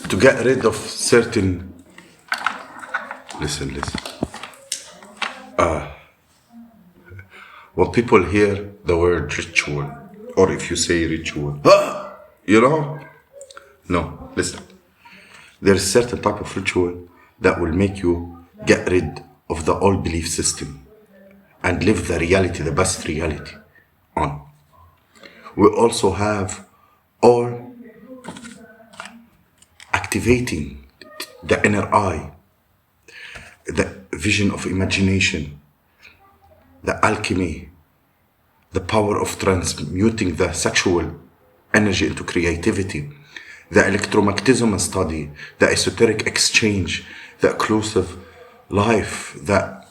to get rid of certain. Listen. When people hear the word ritual, or if you say ritual, no, listen. There's a certain type of ritual that will make you get rid of the old belief system and live the reality, the best reality on. We also have all activating the inner eye, the vision of imagination, the alchemy, the power of transmuting the sexual energy into creativity, the electromagnetism study, the esoteric exchange, the exclusive life, the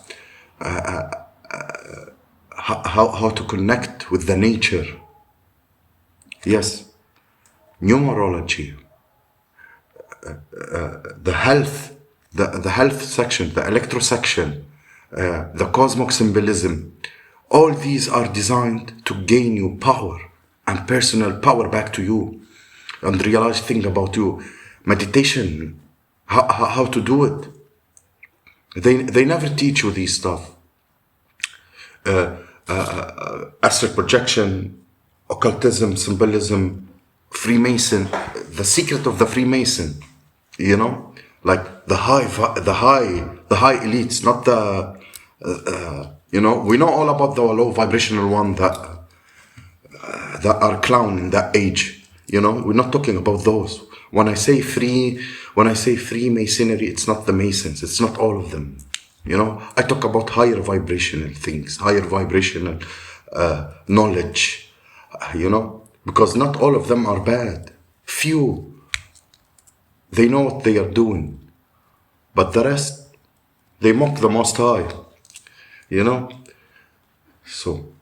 how to connect with the nature. Yes, numerology, the health, the health section, the electro section, the cosmic symbolism. All these are designed to gain you power and personal power back to you and realize things about you. Meditation, how to do it. They never teach you these stuff. Astral projection, occultism, symbolism, Freemason, the secret of the Freemason, like the high elites, not the, we know all about the low vibrational one that are clown in that age, we're not talking about those. When I say Freemasonry, it's not the Masons, it's not all of them. I talk about higher vibrational things, higher vibrational knowledge, because not all of them are bad. Few, they know what they are doing, but the rest, they mock the Most High, So,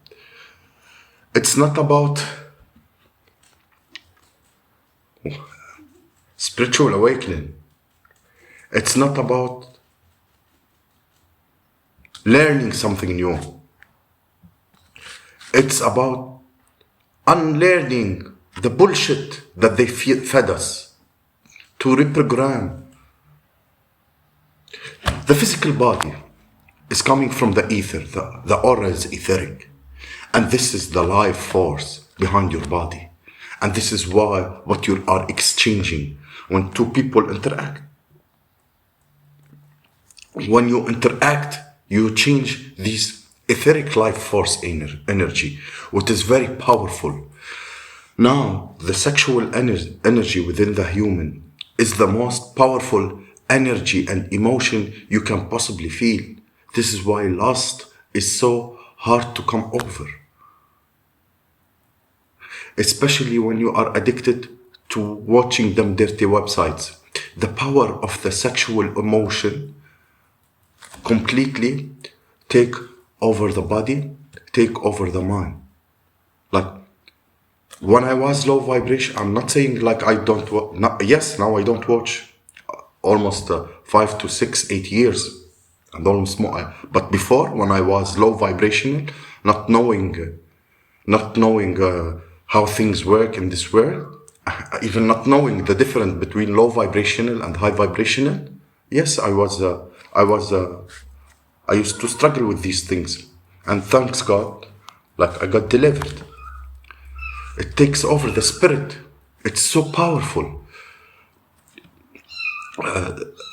it's not about spiritual awakening. It's not about learning something new. It's about unlearning the bullshit that they fed us, to reprogram. The physical body is coming from the ether, the aura is etheric. And this is the life force behind your body. And this is what you are exchanging when two people interact. When you interact, you change this etheric life force energy, which is very powerful. Now, the sexual energy within the human is the most powerful energy and emotion you can possibly feel. This is why lust is so hard to come over. Especially when you are addicted to watching them dirty websites. The power of the sexual emotion completely take over the body, take over the mind. Like, when I was low vibration, I'm not saying like I don't watch. Yes, now I don't watch almost 5 to 6, 8 years, and almost more. But before, when I was low vibrational, not knowing how things work in this world, even not knowing the difference between low vibrational and high vibrational, yes, I used to struggle with these things, and thanks God, like I got delivered. It takes over the spirit. It's so powerful.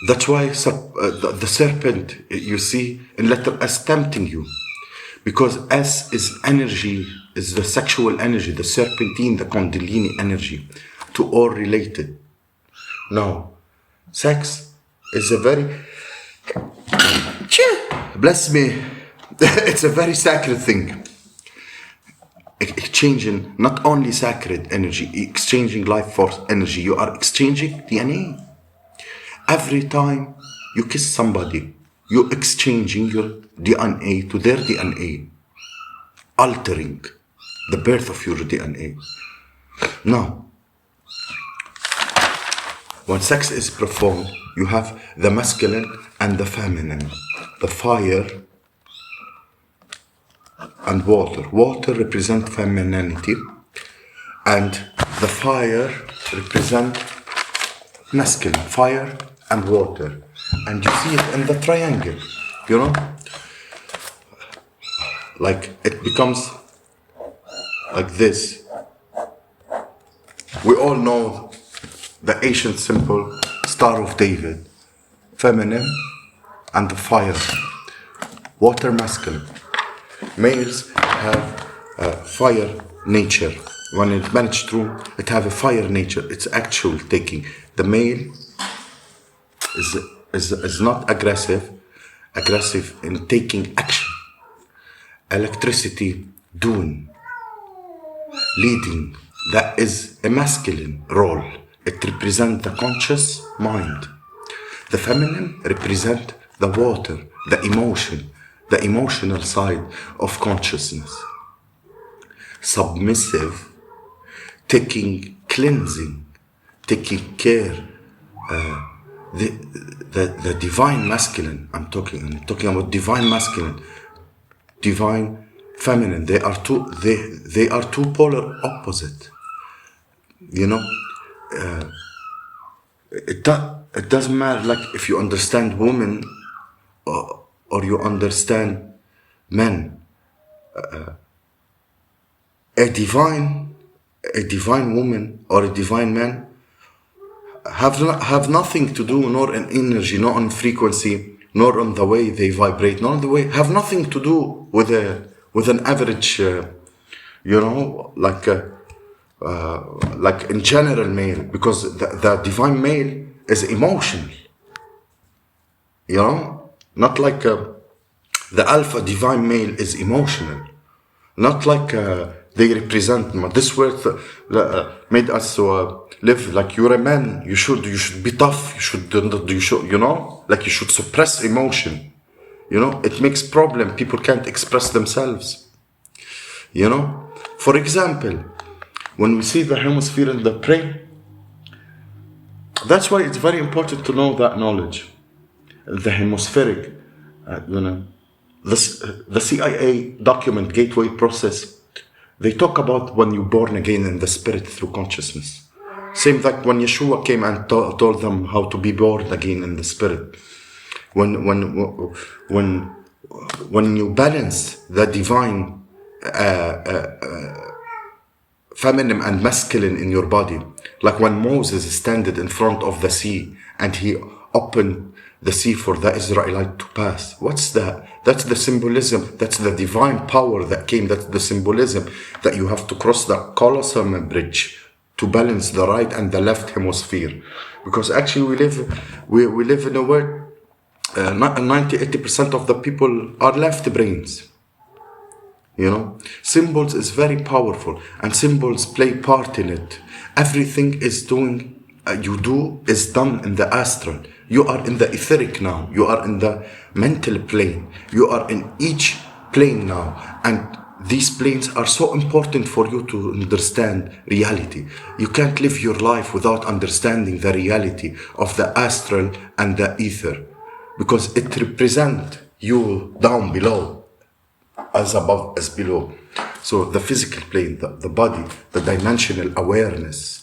That's why the serpent, you see, in letter S, tempting you. Because S is energy, is the sexual energy, the serpentine, the kundalini energy, to all related. Now, sex is a very, bless me, it's a very sacred thing. Exchanging not only sacred energy, exchanging life force energy, you are exchanging DNA. Every time you kiss somebody, you're exchanging your DNA to their DNA, altering the birth of your DNA. Now, when sex is performed, you have the masculine and the feminine, the fire and water. Water represent femininity, and the fire represent masculine, fire and water. And you see it in the triangle, you know? Like it becomes like this. We all know the ancient symbol, Star of David, feminine and the fire, water masculine. Males have a fire nature. When it's managed through, it have a fire nature. It's actual taking. The male is not aggressive in taking action. Electricity, doing, leading. That is a masculine role. It represents the conscious mind. The feminine represent the water, the emotion, the emotional side of consciousness. Submissive, taking cleansing, taking care, the divine masculine. I'm talking about divine masculine, divine feminine. They are two polar opposite. You know, it doesn't matter. Like if you understand women or you understand men, a divine woman or a divine man have nothing to do, nor in energy, nor on frequency, nor on the way they vibrate, nor on the way, have nothing to do with an average, like in general male, because the divine male is emotional, not like the alpha divine male is emotional, not like they represent. This word made us live like you're a man. You should be tough. You should like you should suppress emotion. It makes problem. People can't express themselves. For example, when we see the hemisphere in the brain, that's why it's very important to know that knowledge. The hemispheric, the CIA document gateway process. They talk about when you're born again in the spirit through consciousness. Same like when Yeshua came and told them how to be born again in the spirit. When you balance the divine, feminine and masculine in your body, like when Moses standed in front of the sea and he opened the sea for the Israelite to pass. What's that? That's the symbolism. That's the divine power that came. That's the symbolism that you have to cross the Colosseum bridge to balance the right and the left hemisphere. Because actually we live in a world, 90-80% of the people are left brains. Symbols is very powerful, and symbols play part in it. Everything is is done in the astral. You are in the etheric now. You are in the mental plane. You are in each plane now. And these planes are so important for you to understand reality. You can't live your life without understanding the reality of the astral and the ether, because it represents you down below, as above as below. So the physical plane, the body, the dimensional awareness,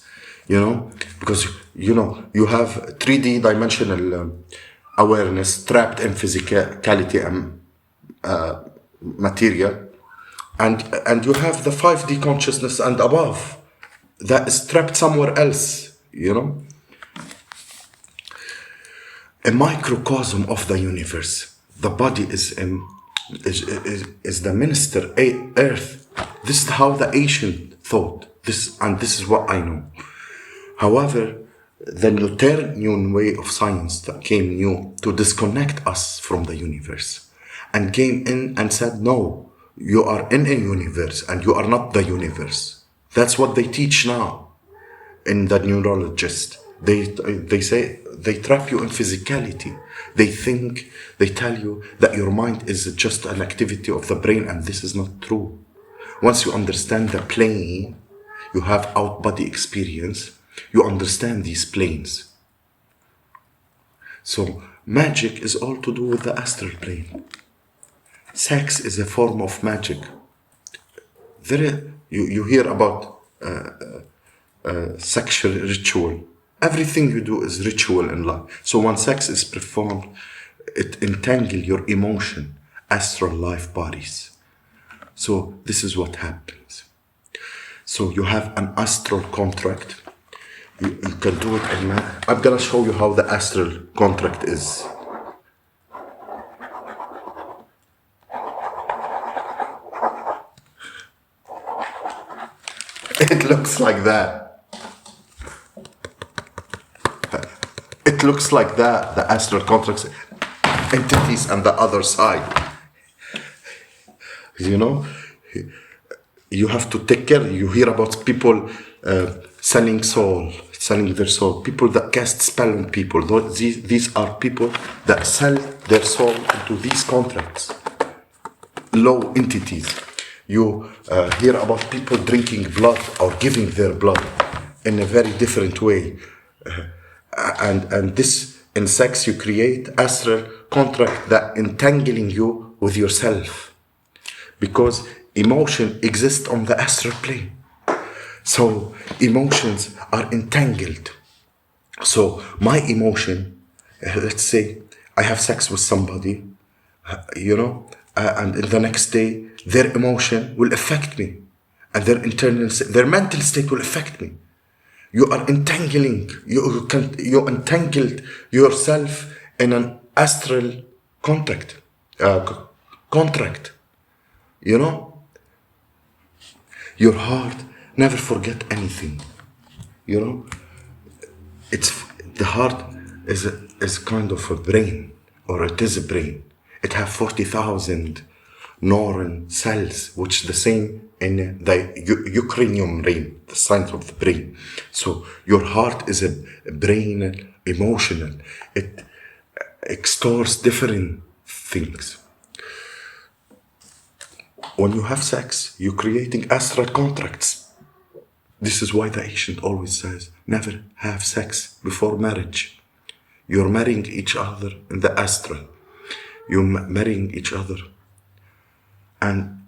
because you have 3D dimensional awareness trapped in physicality and material, and you have the 5D consciousness and above that is trapped somewhere else. A microcosm of the universe. The body is the minister earth. This is how the ancient thought. This is what I know. However, the Newtonian way of science that came new to disconnect us from the universe, and came in and said, no, you are in a universe and you are not the universe. That's what they teach now in the neurologist. They say they trap you in physicality. They tell you that your mind is just an activity of the brain, and this is not true. Once you understand the plane, you have out-body experience, you understand these planes. So magic is all to do with the astral plane. Sex is a form of magic. You hear about sexual ritual Everything you do is ritual in life. So when sex is performed, it entangle your emotion, astral life bodies. So this is what happens. So you have an astral contract. You can do it in man. I'm gonna show you how the astral contract is. It looks like that. It looks like that, the astral contracts, entities on the other side. You know, you have to take care. You hear about people selling their soul. People that cast spell on people. These are people that sell their soul into these contracts. Low entities. You hear about people drinking blood or giving their blood in a very different way. And this, in sex, you create astral contract that entangling you with yourself. Because emotion exists on the astral plane. So emotions are entangled. So my emotion, let's say I have sex with somebody, and the next day their emotion will affect me, and their mental state will affect me. You are entangling. You entangled yourself in an astral contract. Contract. Your heart never forget anything. It's the heart is kind of a brain, or it is a brain. It has 40,000 neuron cells, which is the same in the Ukrainian brain, the science of the brain. So your heart is a brain, emotional. It stores different things. When you have sex, you're creating astral contracts. This is why the ancient always says, never have sex before marriage. You're marrying each other in the astral. You're marrying each other. And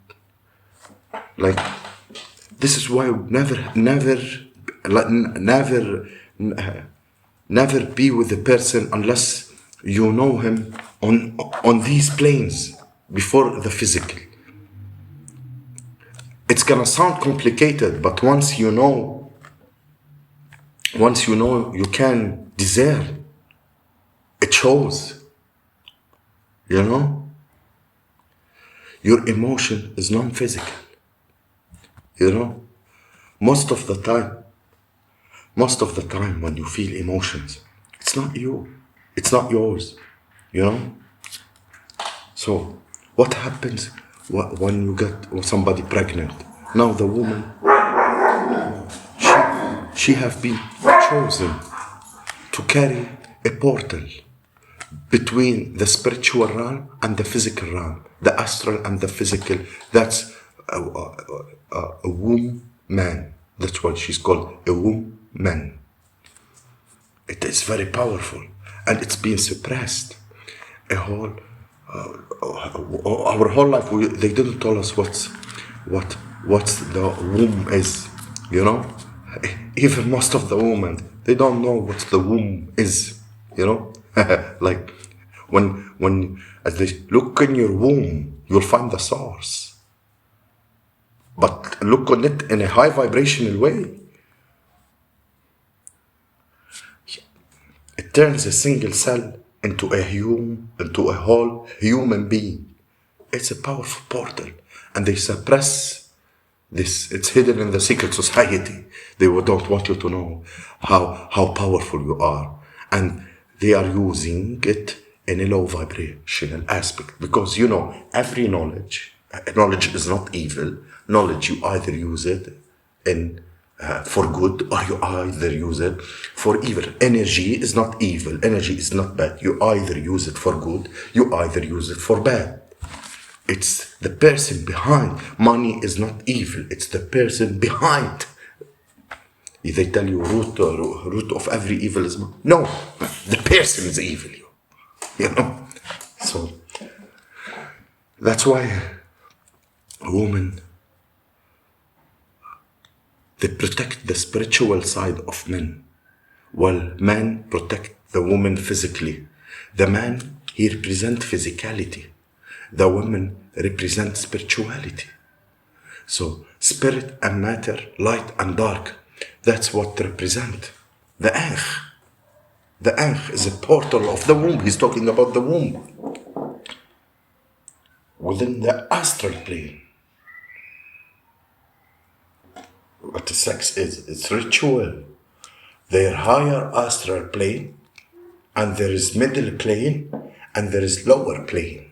this is why never be with a person unless you know him on these planes before the physical. It's gonna sound complicated, but once you know, you can discern. It shows. Your emotion is non-physical. Most of the time when you feel emotions, it's not you. It's not yours. So what happens when you get somebody pregnant? Now the woman, she have been chosen to carry a portal between the spiritual realm and the physical realm, the astral and the physical. That's a womb man. That's why she's called a womb man. It is very powerful, and it's been suppressed. Our whole life, they didn't tell us what the womb is. Even most of the women, they don't know what the womb is. Like when as they look in your womb, you'll find the source. But look on it in a high vibrational way. It turns a single cell into a whole human being. It's a powerful portal, and they suppress this. It's hidden in the secret society. They don't want you to know how powerful you are, and they are using it in a low vibrational aspect, because every knowledge is not evil. Knowledge, you either use it for good, or you either use it for evil. Energy is not evil. Energy is not bad. You either use it for good, you either use it for bad. It's the person behind. Money is not evil. It's the person behind. They tell you root of every evil is money. No, the person is evil. So that's why women, they protect the spiritual side of men. while men protect the woman physically. The man, he represents physicality. The woman represents spirituality. So spirit and matter, light and dark, that's what represent. The Ankh. The Ankh is a portal of the womb. He's talking about the womb. Within the astral plane. What the sex is, it's ritual. There higher astral plane, and there is middle plane, and there is lower plane.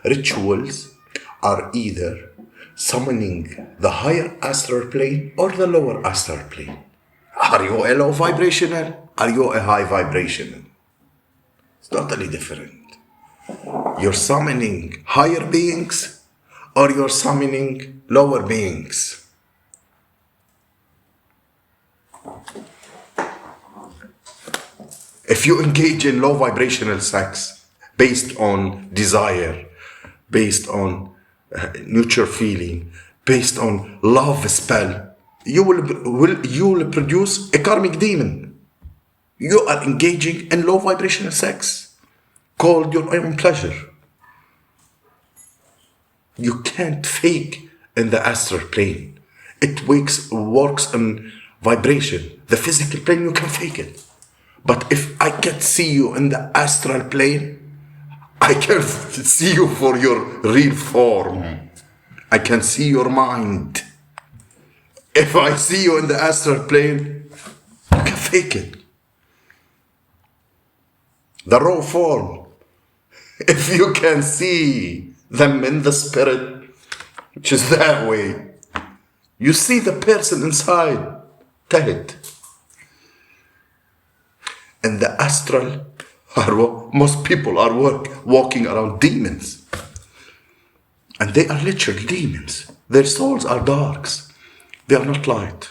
Rituals are either summoning the higher astral plane or the lower astral plane. Are you a low vibrational? Are you a high vibrational? It's totally different. You're summoning higher beings or you're summoning lower beings. If you engage in low vibrational sex based on desire, based on nurture feeling, based on love spell, you will produce a karmic demon. You are engaging in low vibrational sex called your own pleasure. You can't fake in the astral plane. It works on vibration. The physical plane, you can fake it. But if I can see you in the astral plane, I can see you for your real form. I can see your mind. If I see you in the astral plane, you can fake it. The raw form. If you can see them in the spirit, which is that way, you see the person inside. Tell it. In the astral, most people are walking around demons. And they are literal demons. Their souls are darks. They are not light.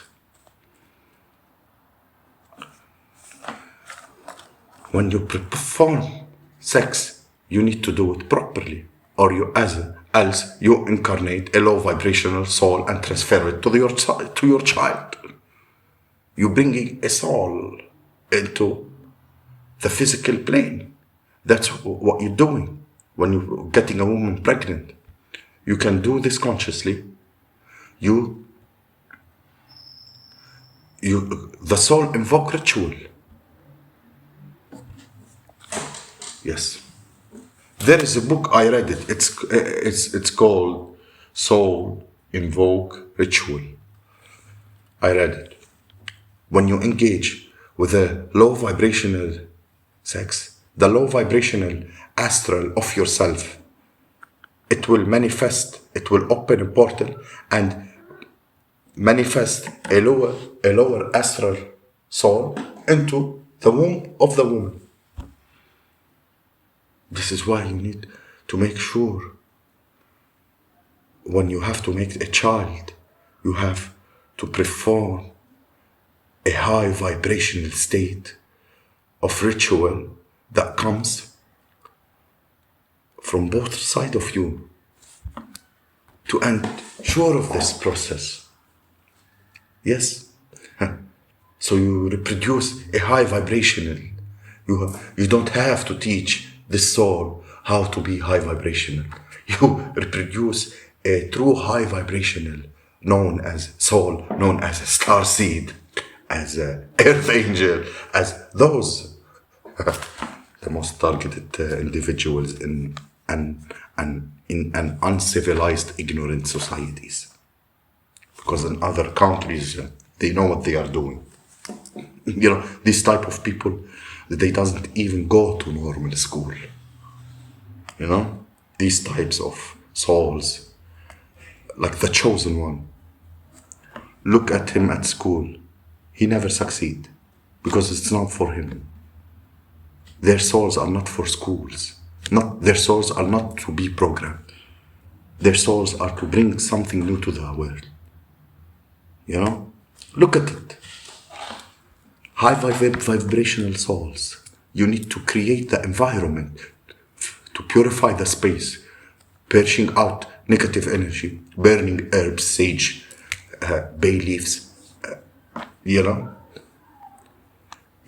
When you perform sex, you need to do it properly. Or else you incarnate a low vibrational soul and transfer it to your child. You're bringing a soul into the physical plane. That's what you're doing when you're getting a woman pregnant. You can do this consciously. The soul invoke ritual. Yes. There is a book, I read it. It's called Soul Invoke Ritual. I read it. When you engage with a low vibrational sex, the low vibrational astral of yourself, it will manifest, it will open a portal and manifest a lower astral soul into the womb of the woman. This is why you need to make sure when you have to make a child, you have to perform a high vibrational state of ritual that comes from both sides of you to ensure of this process. Yes. So you reproduce a high vibrational. You don't have to teach the soul how to be high vibrational. You reproduce a true high vibrational known as soul, known as a star seed, as an earth angel, as those the most targeted individuals in uncivilized, ignorant societies. Because in other countries, they know what they are doing. You know, this type of people, they doesn't even go to normal school. You know, these types of souls, like the chosen one. Look at him at school. He never succeed because it's not for him. Their souls are not for schools. Their souls are not to be programmed. Their souls are to bring something new to the world. You know, look at it. High vibrational souls. You need to create the environment to purify the space, purging out negative energy, burning herbs, sage, bay leaves. You know,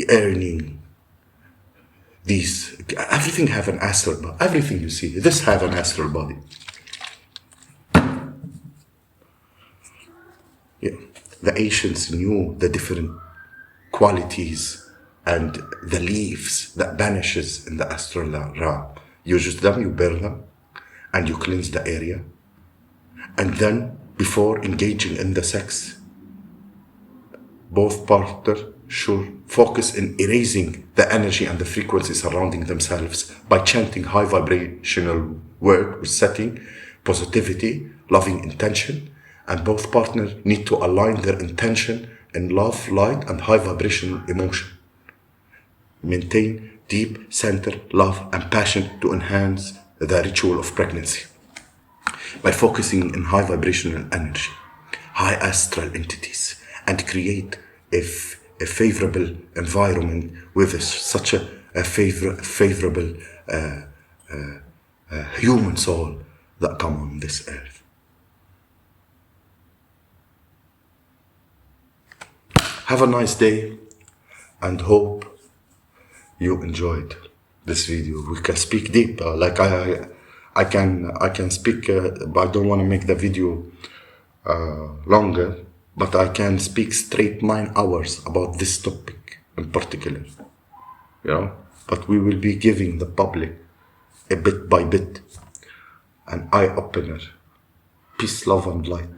earning, these, everything have an astral body. Everything you see, this have an astral body. Yeah. The ancients knew the different qualities and the leaves that vanishes in the astral realm. You use them, you burn them, and you cleanse the area. And then, before engaging in the sex, both partners should focus in erasing the energy and the frequency surrounding themselves by chanting high vibrational word, setting positivity, loving intention, and both partners need to align their intention in love, light, and high vibrational emotion. Maintain deep center, love, and passion to enhance the ritual of pregnancy. By focusing in high vibrational energy, high astral entities, and create a favorable environment with such a favorable human soul that come on this earth. Have a nice day, and hope you enjoyed this video. We can speak deep, like I can speak, but I don't want to make the video longer, but I can speak straight 9 hours about this topic in particular, you know. But we will be giving the public a bit by bit, an eye opener. Peace, love, and light.